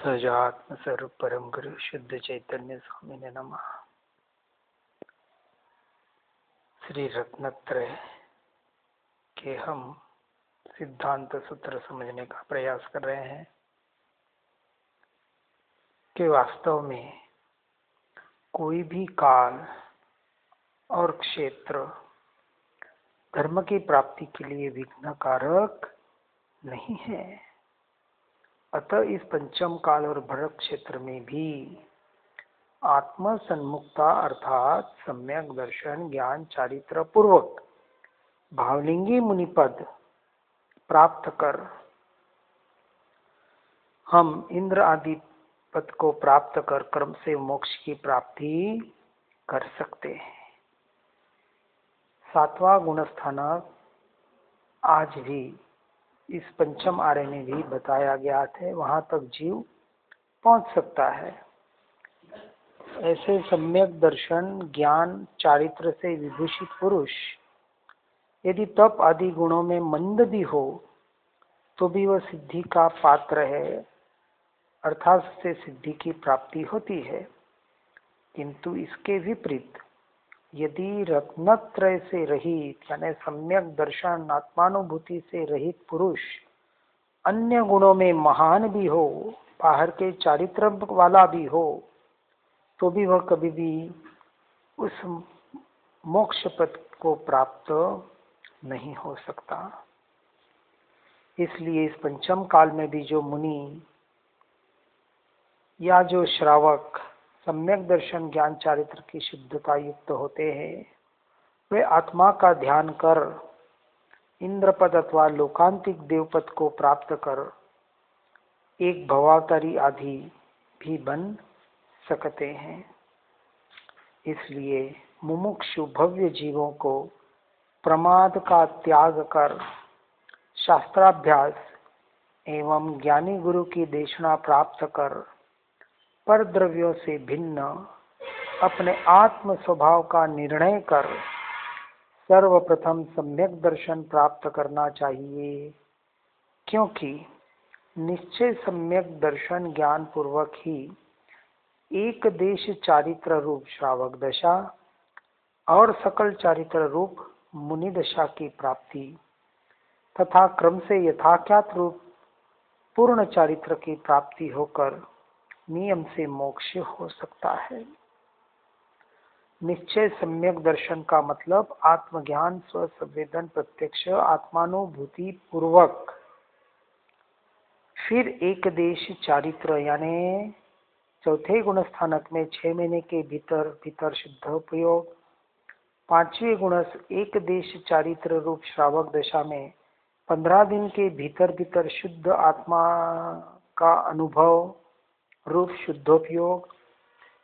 सहजात्म स्वरूप परम गुरु शुद्ध चैतन्य स्वामी ने नमः। श्री रत्नत्रय के हम सिद्धांत सूत्र समझने का प्रयास कर रहे हैं कि वास्तव में कोई भी काल और क्षेत्र धर्म की प्राप्ति के लिए विघ्न कारक नहीं है। अतः इस पंचम काल और भरत क्षेत्र में भी आत्म सन्मुक्ता अर्थात सम्यक दर्शन ज्ञान चारित्र पूर्वक भावलिंगी मुनिपद प्राप्त कर हम इंद्र आदि पद को प्राप्त कर कर्म से मोक्ष की प्राप्ति कर सकते हैं। सातवां गुणस्थानक आज भी इस पंचम आर्य में भी बताया गया है, वहां तक जीव पहुंच सकता है। ऐसे सम्यक दर्शन ज्ञान चारित्र से विभूषित पुरुष यदि तप आदि गुणों में मंद भी हो तो भी वह सिद्धि का पात्र है, अर्थात से सिद्धि की प्राप्ति होती है। किंतु इसके विपरीत यदि रत्नत्रय से रहित यानी सम्यक दर्शन आत्मानुभूति से रहित पुरुष अन्य गुणों में महान भी हो, बाहर के चारित्र वाला भी हो, तो भी वह कभी भी उस मोक्ष पद को प्राप्त नहीं हो सकता। इसलिए इस पंचम काल में भी जो मुनि या जो श्रावक सम्यक दर्शन ज्ञान चारित्र की शुद्धता युक्त होते हैं, वे आत्मा का ध्यान कर इंद्रपद अथवा लोकांतिक देवपद को प्राप्त कर एक भवावतारी आदि भी बन सकते हैं। इसलिए मुमुक्षु भव्य जीवों को प्रमाद का त्याग कर शास्त्राभ्यास एवं ज्ञानी गुरु की देशना प्राप्त कर पर द्रव्यों से भिन्न अपने आत्म स्वभाव का निर्णय कर सर्वप्रथम सम्यक दर्शन प्राप्त करना चाहिए, क्योंकि निश्चय सम्यक दर्शन ज्ञान पूर्वक ही एक देश चारित्र रूप श्रावक दशा और सकल चारित्र रूप मुनि दशा की प्राप्ति तथा क्रम से यथाख्यात रूप पूर्ण चारित्र की प्राप्ति होकर नियम से मोक्ष हो सकता है। निश्चय सम्यक दर्शन का मतलब आत्मज्ञान स्व संवेदन प्रत्यक्ष आत्मानुभूति पूर्वक फिर एक देश चारित्र यानी चौथे गुणस्थानक में 6 महीने के भीतर भीतर शुद्ध उपयोग, 5वें गुणस एक देश चारित्र रूप श्रावक दशा में 15 दिन के भीतर भीतर शुद्ध आत्मा का अनुभव रूप शुद्धोपयोग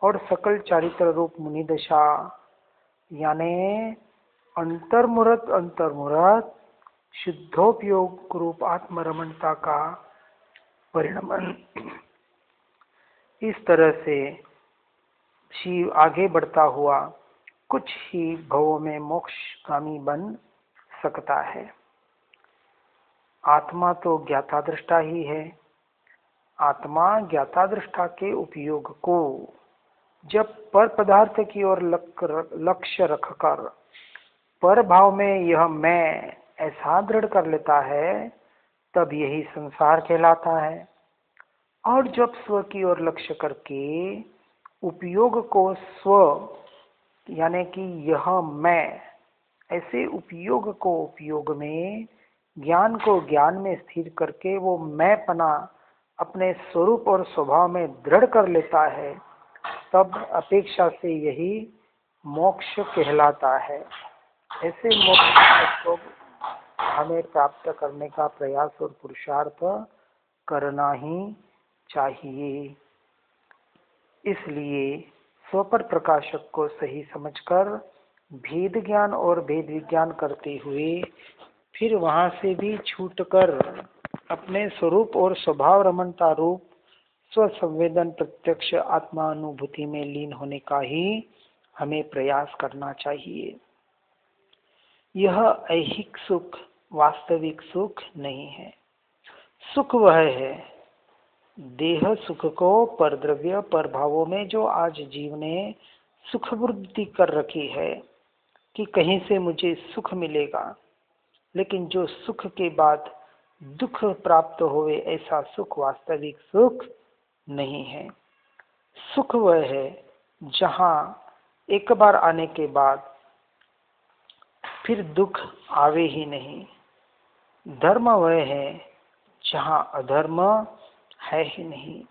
और सकल चारित्र रूप मुनि दशा यानी अंतर्मुहूर्त शुद्धोपयोग रूप आत्मरमणता का परिणमन। इस तरह से शिव आगे बढ़ता हुआ कुछ ही भवों में मोक्षगामी बन सकता है। आत्मा तो ज्ञाता दृष्टा ही है। आत्मा ज्ञाता दृष्टा के उपयोग को जब पर पदार्थ की ओर लक्ष्य रखकर पर भाव में यह मैं ऐसा दृढ़ कर लेता है, तब यही संसार कहलाता है। और जब स्व की ओर लक्ष्य करके उपयोग को स्व यानी कि यह मैं ऐसे उपयोग को उपयोग में ज्ञान को ज्ञान में स्थिर करके वो मैं पना अपने स्वरूप और स्वभाव में दृढ़ कर लेता है, तब अपेक्षा से यही मोक्ष कहलाता है। ऐसे मोक्ष को हमें प्राप्त करने का प्रयास और पुरुषार्थ करना ही चाहिए। इसलिए स्वपर प्रकाशक को सही समझकर भेद ज्ञान और भेद विज्ञान करते हुए फिर वहां से भी छूटकर अपने स्वरूप और स्वभाव रमणता रूप स्व संवेदन प्रत्यक्ष आत्मानुभूति में लीन होने का ही हमें प्रयास करना चाहिए। यह ऐहिक सुख वास्तविक सुख नहीं है। सुख वह है देह सुख को परद्रव्य पर भावों में जो आज जीव ने सुख वृद्धि कर रखी है कि कहीं से मुझे सुख मिलेगा, लेकिन जो सुख के बाद दुख प्राप्त होवे ऐसा सुख वास्तविक सुख नहीं है। सुख वह है जहाँ एक बार आने के बाद फिर दुख आवे ही नहीं। धर्म वह है जहाँ अधर्म है ही नहीं,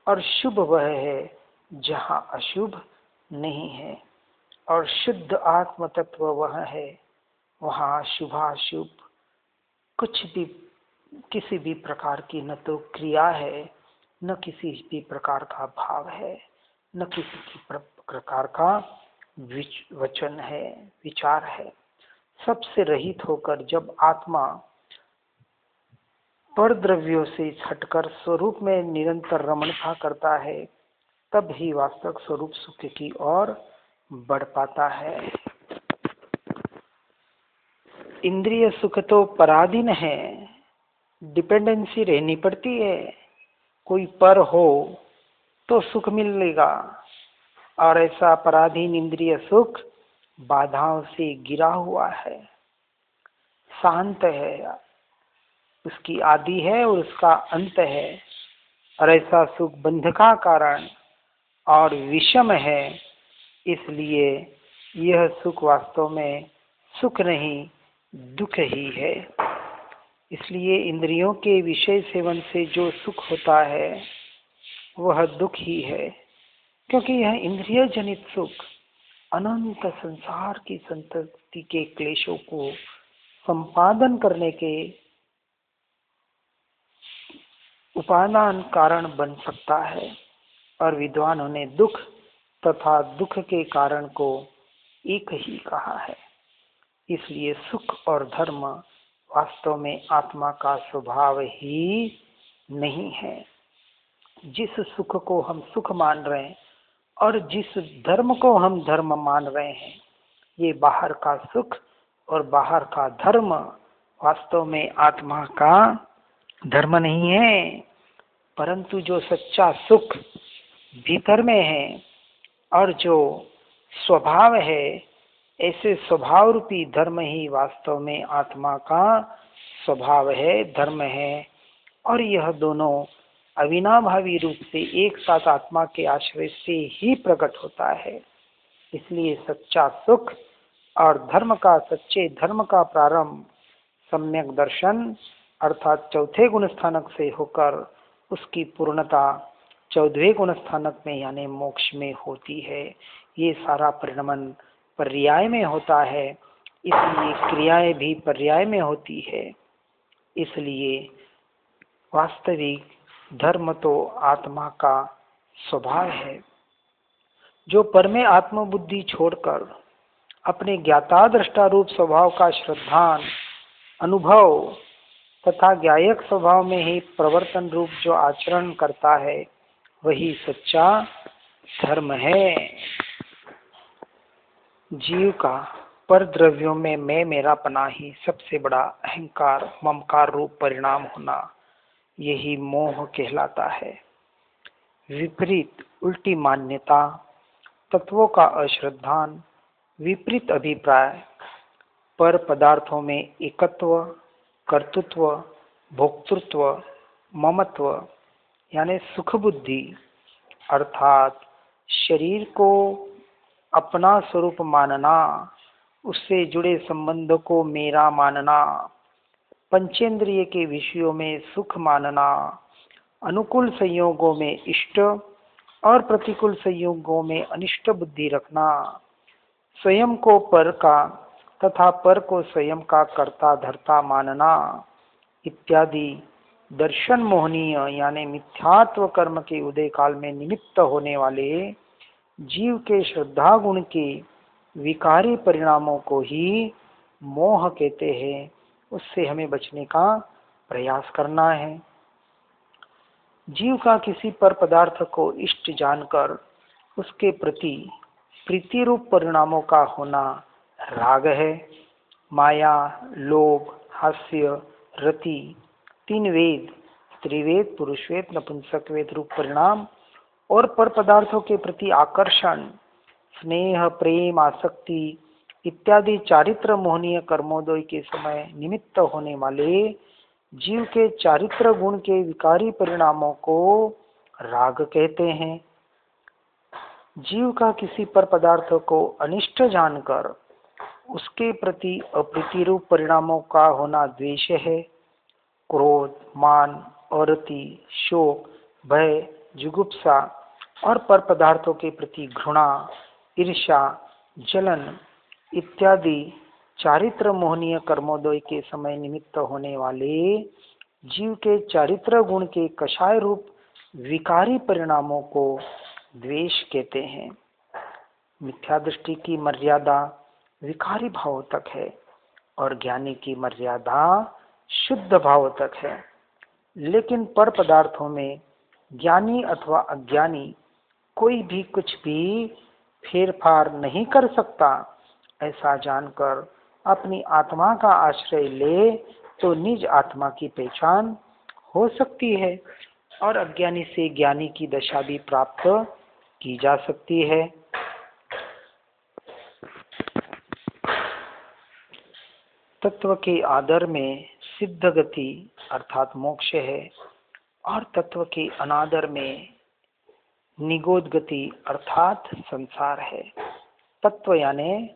और शुभ वह है जहाँ अशुभ नहीं है, और शुद्ध आत्म तत्व वह है वहाँ शुभाशुभ कुछ भी, किसी भी प्रकार की न तो क्रिया है, न किसी भी प्रकार का भाव है, न किसी भी प्रकार का वचन है, विचार है। सबसे रहित होकर जब आत्मा पर द्रव्यों से हटकर स्वरूप में निरंतर रमणता करता है, तब ही वास्तविक स्वरूप सुख की ओर बढ़ पाता है। इंद्रिय सुख तो पराधीन है, डिपेंडेंसी रहनी पड़ती है। कोई पर हो तो सुख मिलेगा, और ऐसा पराधीन इंद्रिय सुख बाधाओं से गिरा हुआ है, शांत है, उसकी आदि है और उसका अंत है। और ऐसा सुख बंध का कारण और विषम है, इसलिए यह सुख वास्तव में सुख नहीं दुख ही है। इसलिए इंद्रियों के विषय सेवन से जो सुख होता है वह दुख ही है, क्योंकि यह इंद्रिय जनित सुख अनंत संसार की संतति के क्लेशों को संपादन करने के उपादान कारण बन सकता है। और विद्वानों ने दुख तथा दुख के कारण को एक ही कहा है। इसलिए सुख और धर्म वास्तव में आत्मा का स्वभाव ही नहीं है। जिस सुख को हम सुख मान रहे हैं और जिस धर्म को हम धर्म मान रहे हैं, ये बाहर का सुख और बाहर का धर्म वास्तव में आत्मा का धर्म नहीं है, परंतु जो सच्चा सुख भीतर में है और जो स्वभाव है, ऐसे स्वभाव रूपी धर्म ही वास्तव में आत्मा का स्वभाव है, धर्म है। और यह दोनों अविनाभावी रूप से एक साथ आत्मा के आश्रय से ही प्रकट होता है। इसलिए सच्चा सुख और धर्म का, सच्चे धर्म का प्रारंभ सम्यक दर्शन अर्थात चौथे गुण स्थानक से होकर उसकी पूर्णता 14वें गुण स्थानक में यानी मोक्ष में होती है। ये सारा परिणमन पर्याय में होता है, इसलिए क्रियाएं भी पर्याय में होती है। इसलिए वास्तविक धर्म तो आत्मा का स्वभाव है। जो पर में आत्मबुद्धि छोड़कर अपने ज्ञाता दृष्टा रूप स्वभाव का श्रद्धान अनुभव तथा ज्ञायक स्वभाव में ही प्रवर्तन रूप जो आचरण करता है, वही सच्चा धर्म है। जीव का पर द्रव्यों में मैं मेरापना ही सबसे बड़ा अहंकार ममकार रूप परिणाम होना, यही मोह कहलाता है। विपरीत उल्टी मान्यता, तत्वों का अश्रद्धान, विपरीत अभिप्राय, पर पदार्थों में एकत्व, कर्तृत्व, भोक्तृत्व, ममत्व यानी सुख बुद्धि अर्थात शरीर को अपना स्वरूप मानना, उससे जुड़े संबंधों को मेरा मानना, पंचेंद्रिय के विषयों में सुख मानना, अनुकूल संयोगों में इष्ट और प्रतिकूल संयोगों में अनिष्ट बुद्धि रखना, स्वयं को पर का तथा पर को स्वयं का कर्ता धर्ता मानना इत्यादि दर्शन मोहनीय यानी मिथ्यात्व कर्म के उदय काल में निमित्त होने वाले जीव के श्रद्धा गुण के विकारी परिणामों को ही मोह कहते हैं। उससे हमें बचने का प्रयास करना है। जीव का किसी पर पदार्थ को इष्ट जानकर उसके प्रति प्रीति रूप परिणामों का होना राग है। माया, लोभ, हास्य, रति, तीन वेद स्त्रीवेद, पुरुषवेद, नपुंसकवेद रूप परिणाम और पर पदार्थों के प्रति आकर्षण, स्नेह, प्रेम, आसक्ति इत्यादि चारित्र मोहनीय कर्मोदय के समय निमित्त होने वाले जीव के चारित्र गुण के विकारी परिणामों को राग कहते हैं। जीव का किसी पर पदार्थ को अनिष्ट जानकर उसके प्रति अप्रीति रूप परिणामों का होना द्वेष है। क्रोध, मान, औरति, शोक, भय, जुगुप्सा और पर पदार्थों के प्रति घृणा, ईर्ष्या, जलन इत्यादि चारित्र मोहनीय कर्मोदय के समय निमित्त होने वाले जीव के चारित्र गुण के कषाय रूप विकारी परिणामों को द्वेष कहते हैं। मिथ्या दृष्टि की मर्यादा विकारी भाव तक है और ज्ञानी की मर्यादा शुद्ध भाव तक है, लेकिन पर पदार्थों में ज्ञानी अथवा अज्ञानी कोई भी कुछ भी फेरफार नहीं कर सकता। ऐसा जानकर अपनी आत्मा का आश्रय ले तो निज आत्मा की पहचान हो सकती है और अज्ञानी से ज्ञानी की दशा भी प्राप्त की जा सकती है। तत्व के आदर में सिद्ध गति अर्थात मोक्ष है और तत्व के अनादर में निगोद गति अर्थात संसार है। तत्व यानी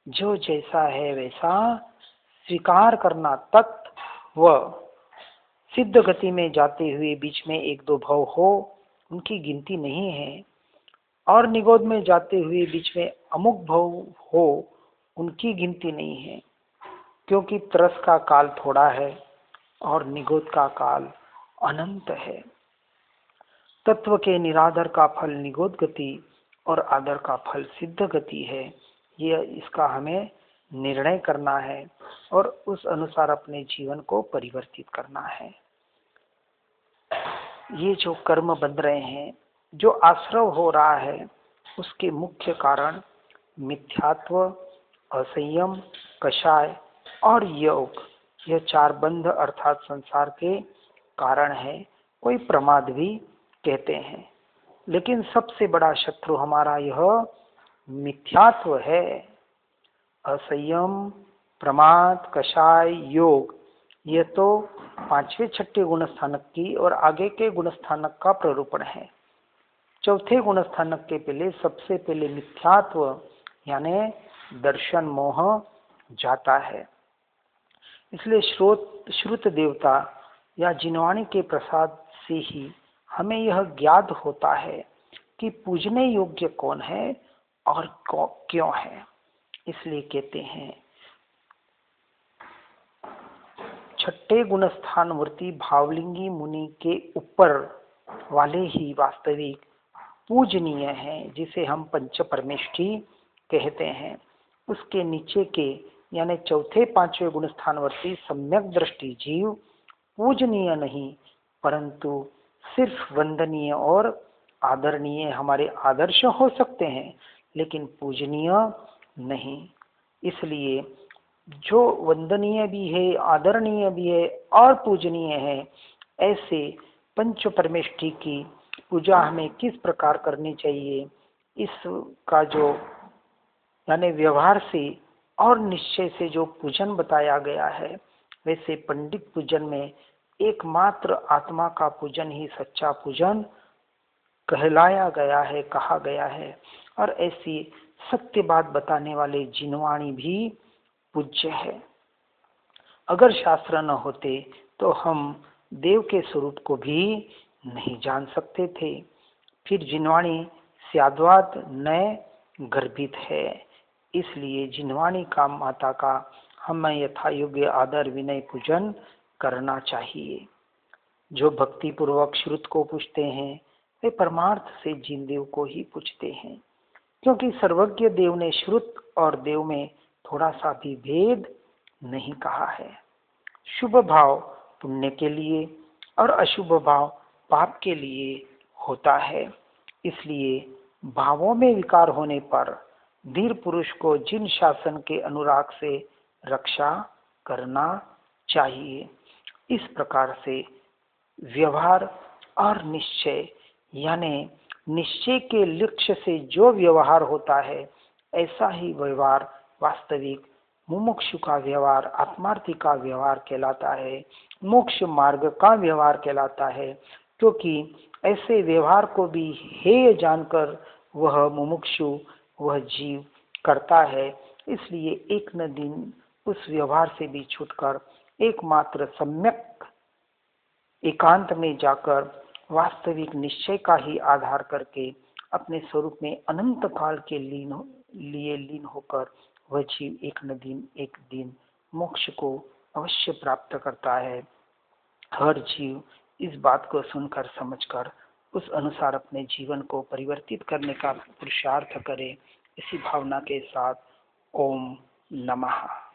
जो जैसा है वैसा स्वीकार करना तत्व। सिद्ध गति में जाते हुए बीच में एक दो भव हो उनकी गिनती नहीं है और निगोद में जाते हुए बीच में अमुक भव हो उनकी गिनती नहीं है, क्योंकि तरस का काल थोड़ा है और निगोद का काल अनंत है। तत्व के निरादर का फल निगोद गति और आदर का फल सिद्ध गति है। यह इसका हमें निर्णय करना है और उस अनुसार अपने जीवन को परिवर्तित करना है। ये जो कर्म बन रहे हैं, जो आश्रव हो रहा है, उसके मुख्य कारण मिथ्यात्व, असंयम, कषाय और योग, यह चार बंध अर्थात संसार के कारण है। कोई प्रमाद भी कहते हैं, लेकिन सबसे बड़ा शत्रु हमारा यह मिथ्यात्व है। असंयम, प्रमाद, कषाय, योग, यह तो पांचवें छठे गुण स्थानक की और आगे के गुण स्थानक का प्ररूपण है। चौथे गुण स्थानक के पहले सबसे पहले मिथ्यात्व यानी दर्शन मोह जाता है। इसलिए श्रुत देवता या जिनवाणी के प्रसाद से ही हमें यह ज्ञात होता है कि पूजने योग्य कौन है और क्यों है। इसलिए कहते हैं छठे गुण स्थान वर्ती भावलिंगी मुनि के ऊपर वाले ही वास्तविक पूजनीय हैं, जिसे हम पंच परमेष्ठी कहते हैं। उसके नीचे के यानी चौथे पांचवें गुण स्थानवर्ती सम्यक दृष्टि जीव पूजनीय नहीं परंतु सिर्फ वंदनीय और आदरणीय हमारे आदर्श हो सकते हैं, लेकिन पूजनीय नहीं। इसलिए जो वंदनीय भी है, आदरणीय भी है और पूजनीय है, ऐसे पंच परमेष्ठी की पूजा हमें किस प्रकार करनी चाहिए, इसका जो यानी व्यवहार से और निश्चय से जो पूजन बताया गया है, वैसे पंडित पूजन में एकमात्र आत्मा का पूजन ही सच्चा पूजन कहलाया गया है, कहा गया है। और ऐसी सत्य बात बताने वाले जिनवाणी भी पूज्य है। अगर शास्त्र न होते तो हम देव के स्वरूप को भी नहीं जान सकते थे। फिर जिनवाणी स्याद्वाद नए गर्भित है। इसलिए जिनवाणी का माता का हमें यथा योग्य आदर विनय पूजन करना चाहिए। जो भक्ति पूर्वक श्रुत को पूछते हैं वे परमार्थ से जिन देव को ही पूछते हैं, क्योंकि सर्वज्ञ देव ने श्रुत और देव में थोड़ा सा भी भेद नहीं कहा है। शुभ भाव पुण्य के लिए और अशुभ भाव पाप के लिए होता है। इसलिए भावों में विकार होने पर धीर पुरुष को जिन शासन के अनुराग से रक्षा करना चाहिए। इस प्रकार से व्यवहार और निश्चय, यानी निश्चय के लक्ष्य से जो व्यवहार होता है ऐसा ही व्यवहार वास्तविक मुमुक्षु का व्यवहार, आत्मार्थी का व्यवहार कहलाता है, मोक्ष मार्ग का व्यवहार कहलाता है। क्योंकि ऐसे व्यवहार को भी हेय जानकर वह मुमुक्षु, वह जीव करता है, इसलिए एक न दिन उस व्यवहार से भी छूटकर एकमात्र सम्यक एकांत में जाकर वास्तविक निश्चय का ही आधार करके अपने स्वरूप में अनंत काल के लिए लीन होकर वह जीव एक न दिन मोक्ष को अवश्य प्राप्त करता है। हर जीव इस बात को सुनकर समझकर उस अनुसार अपने जीवन को परिवर्तित करने का पुरुषार्थ करे। इसी भावना के साथ ओम नमः।